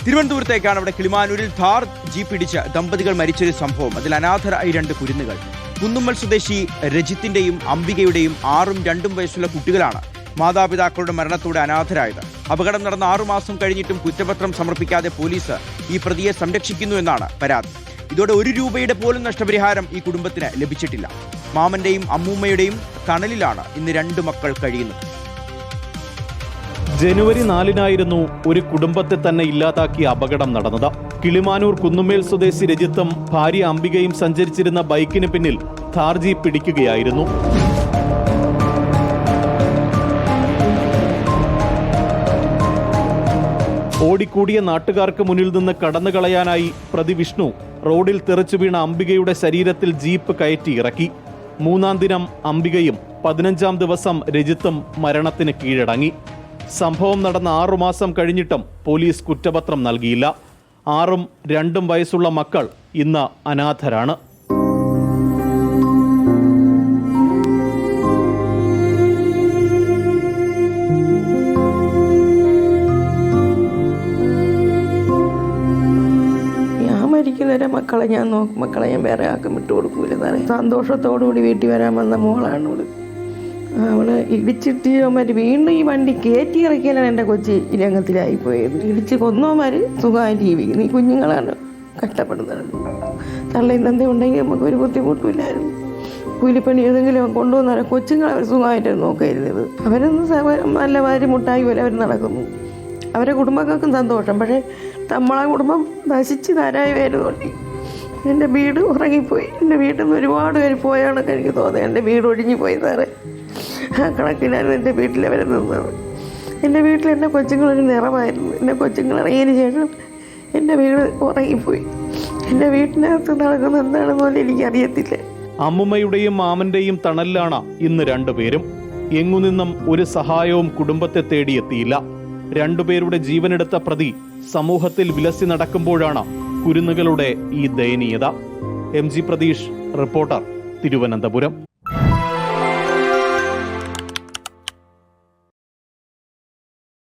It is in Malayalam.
തിരുവനന്തപുരത്തേക്കാണ് അവിടെ കിളിമാനൂരിൽ ഥാർ ജീപ്പ് ഇടിച്ച് ദമ്പതികൾ മരിച്ചൊരു സംഭവം. അതിൽ അനാഥരായി 2 കുരുന്നുകൾ. കുന്നുമ്മൽ സ്വദേശി രജിത്തിന്റെയും അംബികയുടെയും 6ഉം 2ഉം വയസ്സുള്ള കുട്ടികളാണ് മാതാപിതാക്കളുടെ മരണത്തോടെ അനാഥരായത്. അപകടം നടന്ന 6 മാസം കഴിഞ്ഞിട്ടും കുറ്റപത്രം സമർപ്പിക്കാതെ പോലീസ് ഈ പ്രതിയെ സംരക്ഷിക്കുന്നു എന്നാണ് പരാതി. ഇതോടെ 1 രൂപയുടെ പോലും നഷ്ടപരിഹാരം ഈ കുടുംബത്തിന് ലഭിച്ചിട്ടില്ല. മാമന്റെയും അമ്മൂമ്മയുടെയും തണലിലാണ് ഇന്ന് 2 മക്കൾ കഴിയുന്നത്. ജനുവരി 4-നായിരുന്നു ഒരു കുടുംബത്തെ തന്നെ ഇല്ലാതാക്കിയ അപകടം നടന്നത്. കിളിമാനൂർ കുന്നുമേൽ സ്വദേശി രജിത്തും ഭാര്യ അംബികയും സഞ്ചരിച്ചിരുന്ന ബൈക്കിന് പിന്നിൽ ഥാർ ജീപ്പ് പിടിക്കുകയായിരുന്നു. ഓടിക്കൂടിയ നാട്ടുകാർക്ക് മുന്നിൽ നിന്ന് കടന്നു കളയാനായി പ്രതി വിഷ്ണു റോഡിൽ തെറിച്ചു വീണ അംബികയുടെ ശരീരത്തിൽ ജീപ്പ് കയറ്റി ഇറക്കി. 3-ാം ദിനം അംബികയും 15-ാം ദിവസം രജിത്തും മരണത്തിന് കീഴടങ്ങി. സംഭവം നടന്ന 6 മാസം കഴിഞ്ഞിട്ടും പോലീസ് കുറ്റപത്രം നൽകിയില്ല. 6ഉം 2ഉം വയസ്സുള്ള മക്കൾ ഇന്ന് അനാഥരാണ്. മരിക്കുന്നവരെ മക്കളെ ഞാൻ വേറെ ആക്കും വിട്ടു കൊടുക്കൂല സാറേ. സന്തോഷത്തോടുകൂടി വീട്ടിൽ വരാൻ വന്ന മോളാണ് അവള് ഇടിച്ചിട്ട് വീണ്ടും ഈ വണ്ടി കയറ്റി ഇറക്കിയാലാണ് എൻ്റെ കൊച്ചി ഈ രംഗത്തിലായിപ്പോയത്. ഇടിച്ച് കൊന്നോമാര് സുഖമായിട്ട് ജീവിക്കുന്നു. ഈ കുഞ്ഞുങ്ങളാണ് കഷ്ടപ്പെടുന്നത്. തള്ളയും തന്ത ഉണ്ടെങ്കിൽ നമുക്കൊരു ബുദ്ധിമുട്ടില്ലായിരുന്നു. കൂലിപ്പണി ഏതെങ്കിലും കൊണ്ടുവന്നാൽ കൊച്ചുങ്ങളെ അവർ സുഖമായിട്ട് നോക്കരുത്. അവരൊന്നും നല്ല വാരി മുട്ടായി പോലെ അവർ നടക്കുന്നു. അവരെ കുടുംബങ്ങൾക്കും സന്തോഷം. പക്ഷേ നമ്മളെ കുടുംബം നശിച്ച് താരായി വരുന്നുണ്ട്. എൻ്റെ വീട് ഉറങ്ങിപ്പോയി. എൻ്റെ വീട്ടിൽ നിന്ന് ഒരുപാട് പേര് പോയാണൊക്കെ എനിക്ക് തോന്നുന്നത്. എൻ്റെ വീട് ഒഴിഞ്ഞു പോയി സാറേ. ആ കണക്കിനായിരുന്നു എൻ്റെ വീട്ടിൽ അവർ നിന്നത്. എൻ്റെ വീട്ടിൽ എൻ്റെ കൊച്ചുങ്ങളൊരു നിറമായിരുന്നു. എൻ്റെ കൊച്ചുങ്ങൾ ഇറങ്ങിയതിന് ശേഷം എൻ്റെ വീട് ഉറങ്ങിപ്പോയി. എൻ്റെ വീട്ടിനകത്ത് നടക്കുന്ന എന്താണെന്ന് പോലും എനിക്കറിയത്തില്ല. അമ്മുമ്മയുടെയും മാമന്റെയും തണലിലാണ് ഇന്ന് 2 പേരും. എങ്ങുനിന്നും ഒരു സഹായവും കുടുംബത്തെ തേടിയെത്തിയില്ല. 2 പേരുടെ ജീവനെടുത്ത പ്രതി സമൂഹത്തിൽ വിലസി നടക്കുമ്പോഴാണ് കുരുന്നുകളുടെ ഈ ദയനീയത. MG Pratheesh, reporter, Thiruvananthapuram.